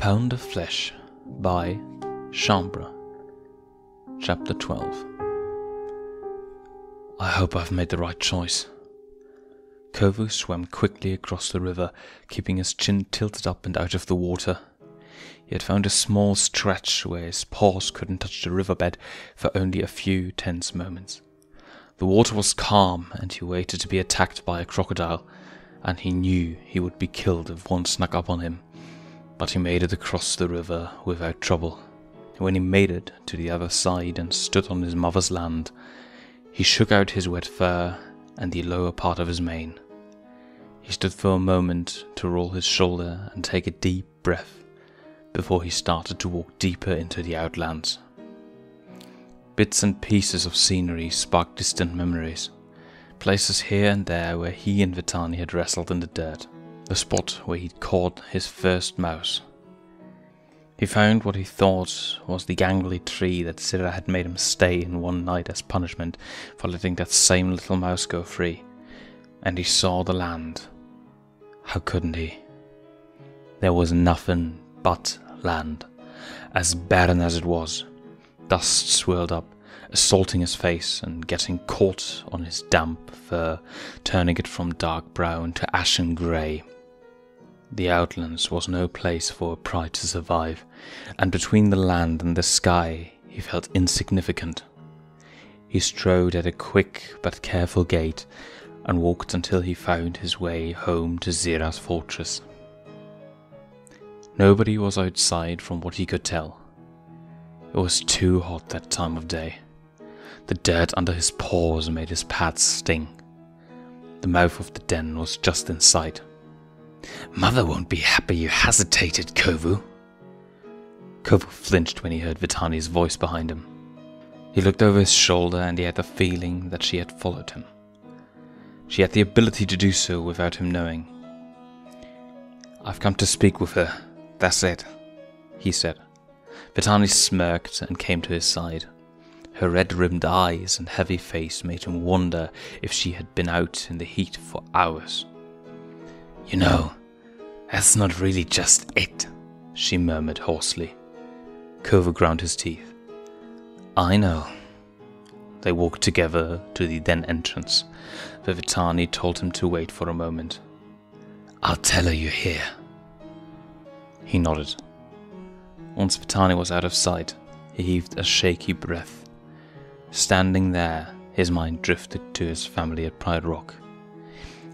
Pound of Flesh by Shembre. Chapter 12. I hope I've made the right choice. Kovu swam quickly across the river, keeping his chin tilted up and out of the water. He had found a small stretch where his paws couldn't touch the riverbed for only a few tense moments. The water was calm, and he waited to be attacked by a crocodile, and he knew he would be killed if one snuck up on him. But he made it across the river without trouble. When he made it to the other side and stood on his mother's land, he shook out his wet fur and the lower part of his mane. He stood for a moment to roll his shoulder and take a deep breath before he started to walk deeper into the outlands. Bits and pieces of scenery sparked distant memories, places here and there where he and Vitani had wrestled in the dirt, the spot where he'd caught his first mouse. He found what he thought was the gangly tree that Sira had made him stay in one night as punishment for letting that same little mouse go free, and he saw the land. How couldn't he? There was nothing but land, as barren as it was. Dust swirled up, assaulting his face and getting caught on his damp fur, turning it from dark brown to ashen grey. The outlands was no place for a pride to survive, and between the land and the sky he felt insignificant. He strode at a quick but careful gait and walked until he found his way home to Zira's fortress. Nobody was outside from what he could tell. It was too hot that time of day. The dirt under his paws made his pads sting. The mouth of the den was just in sight. "Mother won't be happy you hesitated, Kovu." Kovu flinched when he heard Vitani's voice behind him. He looked over his shoulder and he had the feeling that she had followed him. She had the ability to do so without him knowing. "I've come to speak with her, that's it," he said. Vitani smirked and came to his side. Her red-rimmed eyes and heavy face made him wonder if she had been out in the heat for hours. "You know, that's not really just it," she murmured hoarsely. Kovu ground his teeth. "I know." They walked together to the den entrance, where Vitani told him to wait for a moment. "I'll tell her you're here." He nodded. Once Vitani was out of sight, he heaved a shaky breath. Standing there, his mind drifted to his family at Pride Rock.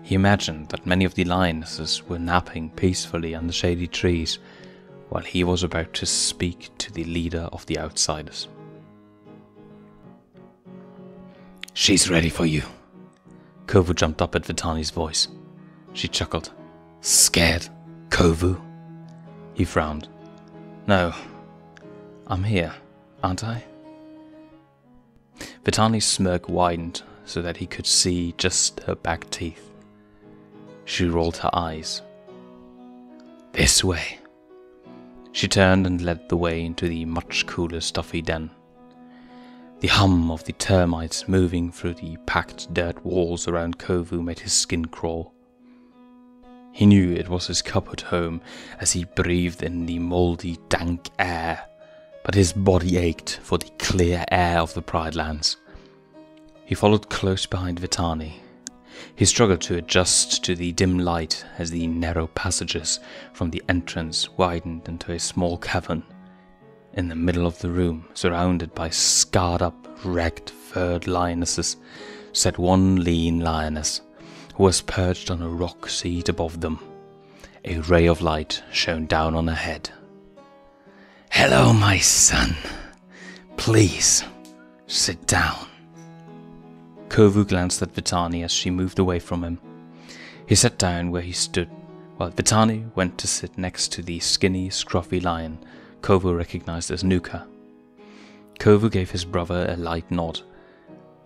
He imagined that many of the lionesses were napping peacefully under shady trees, while he was about to speak to the leader of the outsiders. "She's ready for you." Kovu jumped up at Vitani's voice. She chuckled. "Scared, Kovu?" He frowned. "No, I'm here, aren't I?" Vitani's smirk widened so that he could see just her back teeth. She rolled her eyes. "This way." She turned and led the way into the much cooler, stuffy den. The hum of the termites moving through the packed dirt walls around Kovu made his skin crawl. He knew it was his cupboard home as he breathed in the mouldy, dank air, but his body ached for the clear air of the Pride Lands. He followed close behind Vitani. He struggled to adjust to the dim light as the narrow passages from the entrance widened into a small cavern. In the middle of the room, surrounded by scarred-up, ragged, furred lionesses, sat one lean lioness, who was perched on a rock seat above them. A ray of light shone down on her head. "Hello, my son. Please, sit down." Kovu glanced at Vitani as she moved away from him. He sat down where he stood, while Vitani went to sit next to the skinny, scruffy lion Kovu recognized as Nuka. Kovu gave his brother a light nod,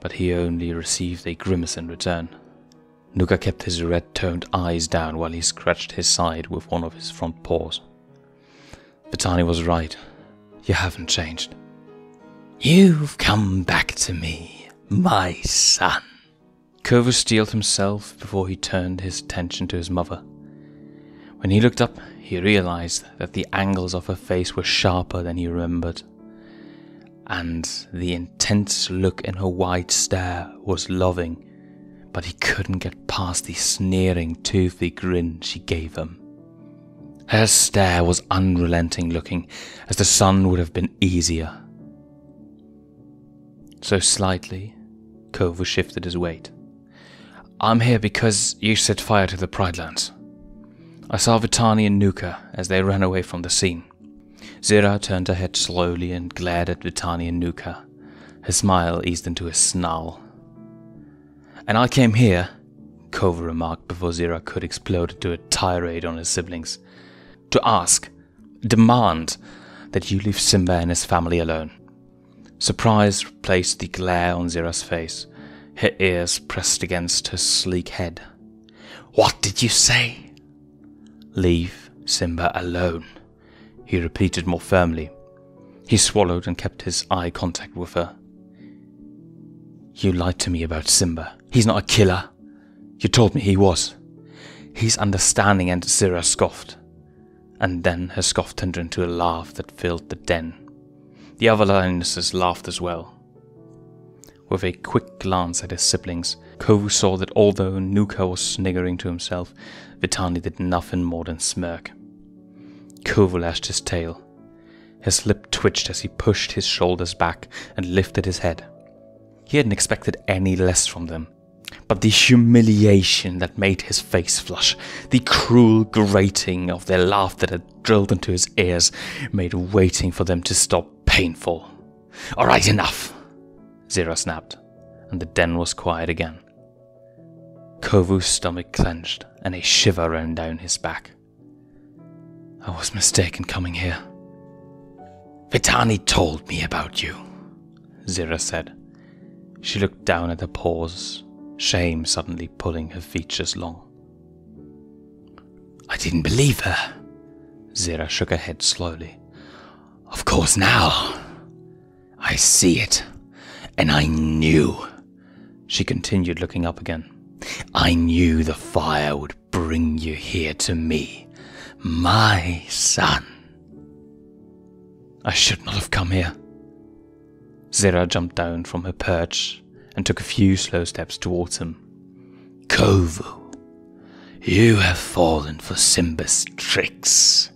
but he only received a grimace in return. Nuka kept his red-toned eyes down while he scratched his side with one of his front paws. Vitani was right. You haven't changed. "You've come back to me, my son." Kovu steeled himself before he turned his attention to his mother. When he looked up, he realized that the angles of her face were sharper than he remembered, and the intense look in her wide stare was loving, but he couldn't get past the sneering, toothy grin she gave him. Her stare was unrelenting looking, as the sun would have been easier. So slightly, Kovu shifted his weight. I'm here because you set fire to the Pride Lands. I saw Vitani and Nuka as they ran away from the scene. Zira turned her head slowly and glared at Vitani and Nuka. Her smile eased into a snarl. And I came here, Kovu remarked before Zira could explode into a tirade on his siblings, to ask, demand, that you leave Simba and his family alone. Surprise replaced the glare on Zira's face, her ears pressed against her sleek head. What did you say? Leave Simba alone, he repeated more firmly. He swallowed and kept his eye contact with her. You lied to me about Simba. He's not a killer. You told me he was. He's understanding, and Zira scoffed. And then her scoff turned into a laugh that filled the den. The other lionesses laughed as well. With a quick glance at his siblings, Kovu saw that although Nuka was sniggering to himself, Vitani did nothing more than smirk. Kovu lashed his tail. His lip twitched as he pushed his shoulders back and lifted his head. He hadn't expected any less from them. But the humiliation that made his face flush, the cruel grating of their laughter that drilled into his ears, made waiting for them to stop painful. All right, enough, Zira snapped, and the den was quiet again. Kovu's stomach clenched, and a shiver ran down his back. I was mistaken coming here. Vitani told me about you, Zira said. She looked down at her paws, shame suddenly pulling her features long. I didn't believe her. Zira shook her head slowly. Of course now. I see it. And I knew. She continued, looking up again. I knew the fire would bring you here to me, my son. I should not have come here. Zira jumped down from her perch and took a few slow steps towards him. Kovu, you have fallen for Simba's tricks.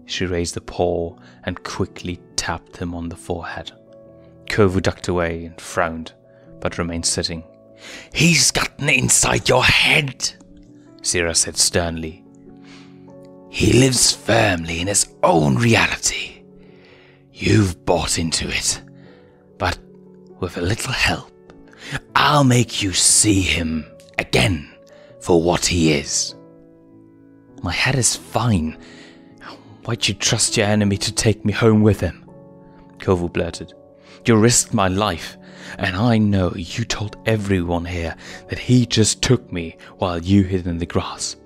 She raised a paw and quickly tapped him on the forehead. Kovu ducked away and frowned, but remained sitting. He's gotten inside your head, Zira said sternly. He lives firmly in his own reality. You've bought into it, but with a little help, I'll make you see him again for what he is. My head is fine. Why'd you trust your enemy to take me home with him? Kovu blurted. You risked my life, and I know you told everyone here that he just took me while you hid in the grass.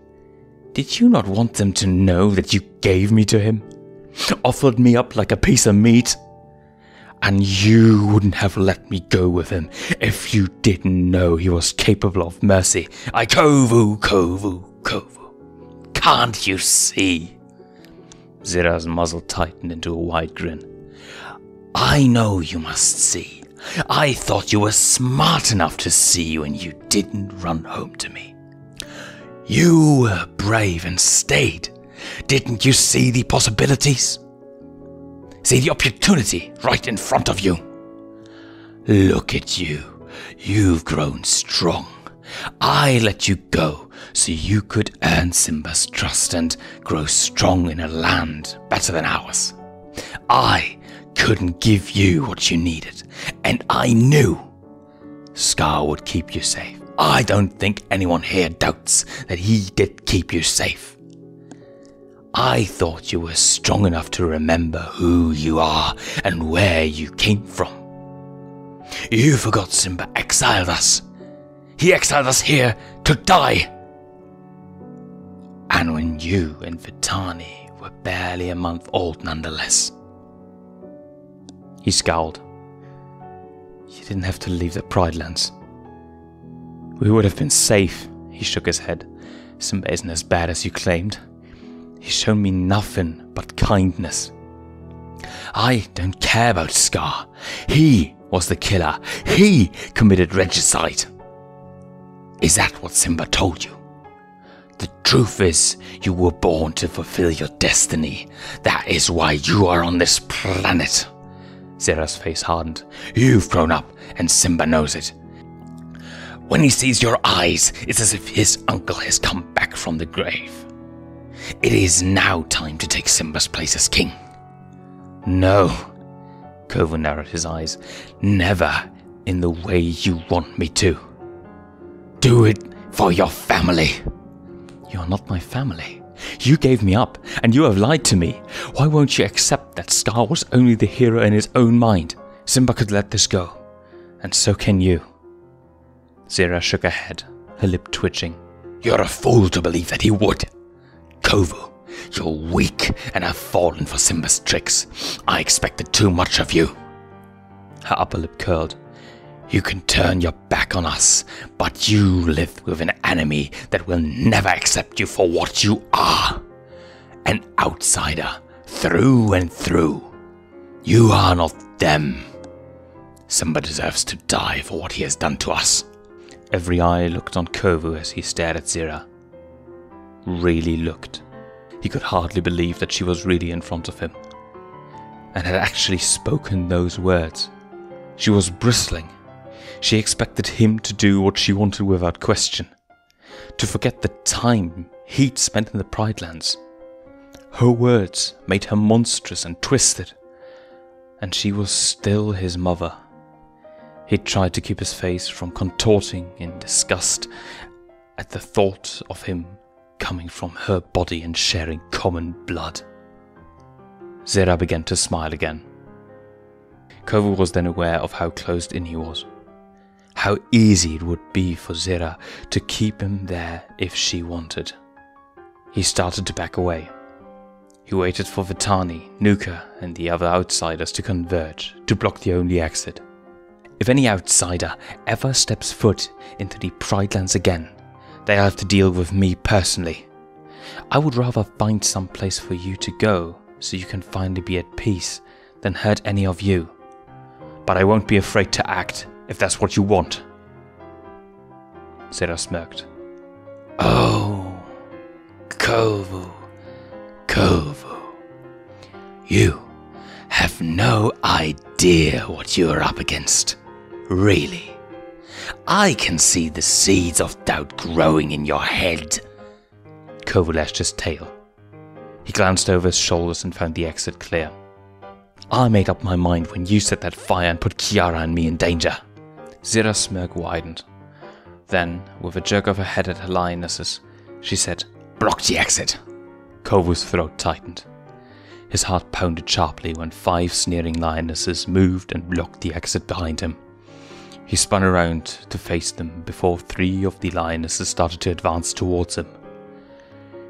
Did you not want them to know that you gave me to him? Offered me up like a piece of meat? And you wouldn't have let me go with him if you didn't know he was capable of mercy. Kovu. Can't you see? Zira's muzzle tightened into a wide grin. I know you must see. I thought you were smart enough to see when you didn't run home to me. You were brave and stayed. Didn't you see the possibilities? See the opportunity right in front of you? Look at you. You've grown strong. I let you go so you could earn Simba's trust and grow strong in a land better than ours. I couldn't give you what you needed, and I knew Scar would keep you safe. I don't think anyone here doubts that he did keep you safe. I thought you were strong enough to remember who you are and where you came from. You forgot Simba exiled us. He exiled us here to die. And when you and Vitani were barely a month old nonetheless. He scowled. You didn't have to leave the Pride Lands. We would have been safe, he shook his head. Simba isn't as bad as you claimed. He's shown me nothing but kindness. I don't care about Scar. He was the killer. He committed regicide. Is that what Simba told you? The truth is, you were born to fulfill your destiny. That is why you are on this planet. Zera's face hardened. You've grown up, and Simba knows it. When he sees your eyes, it's as if his uncle has come back from the grave. It is now time to take Simba's place as king. No, Kovu narrowed his eyes. Never in the way you want me to. Do it for your family. You're not my family. You gave me up, and you have lied to me. Why won't you accept that Scar was only the hero in his own mind? Simba could let this go, and so can you. Zera shook her head, her lip twitching. You're a fool to believe that he would. Kovu, you're weak and have fallen for Simba's tricks. I expected too much of you. Her upper lip curled. You can turn your back on us, but you live with an enemy that will never accept you for what you are. An outsider, through and through. You are not them. Simba deserves to die for what he has done to us. Every eye looked on Kovu as he stared at Zera. Really looked. He could hardly believe that she was really in front of him, and had actually spoken those words. She was bristling. She expected him to do what she wanted without question, to forget the time he'd spent in the Pride Lands. Her words made her monstrous and twisted, and she was still his mother. He tried to keep his face from contorting in disgust at the thought of him coming from her body and sharing common blood. Zera began to smile again. Kovu was then aware of how closed in he was. How easy it would be for Zera to keep him there if she wanted. He started to back away. He waited for Vitani, Nuka, and the other outsiders to converge, to block the only exit. If any outsider ever steps foot into the Pride Lands again, they'll have to deal with me personally. I would rather find some place for you to go so you can finally be at peace than hurt any of you. But I won't be afraid to act if that's what you want. Zera smirked. Oh, Kovu, Kovu. You have no idea what you're up against. Really. I can see the seeds of doubt growing in your head. Kovu lashed his tail. He glanced over his shoulders and found the exit clear. I made up my mind when you set that fire and put Kiara and me in danger. Zera's smirk widened. Then, with a jerk of her head at her lionesses, she said, Block the exit. Kovu's throat tightened. His heart pounded sharply when 5 sneering lionesses moved and blocked the exit behind him. He spun around to face them before 3 of the lionesses started to advance towards him.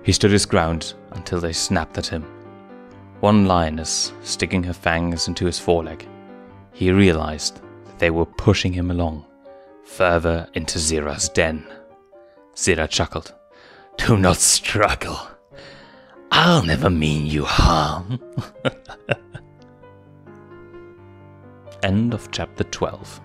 He stood his ground until they snapped at him. One lioness sticking her fangs into his foreleg. He realized that they were pushing him along, further into Zera's den. Zera chuckled. Do not struggle. I'll never mean you harm. End of chapter 12.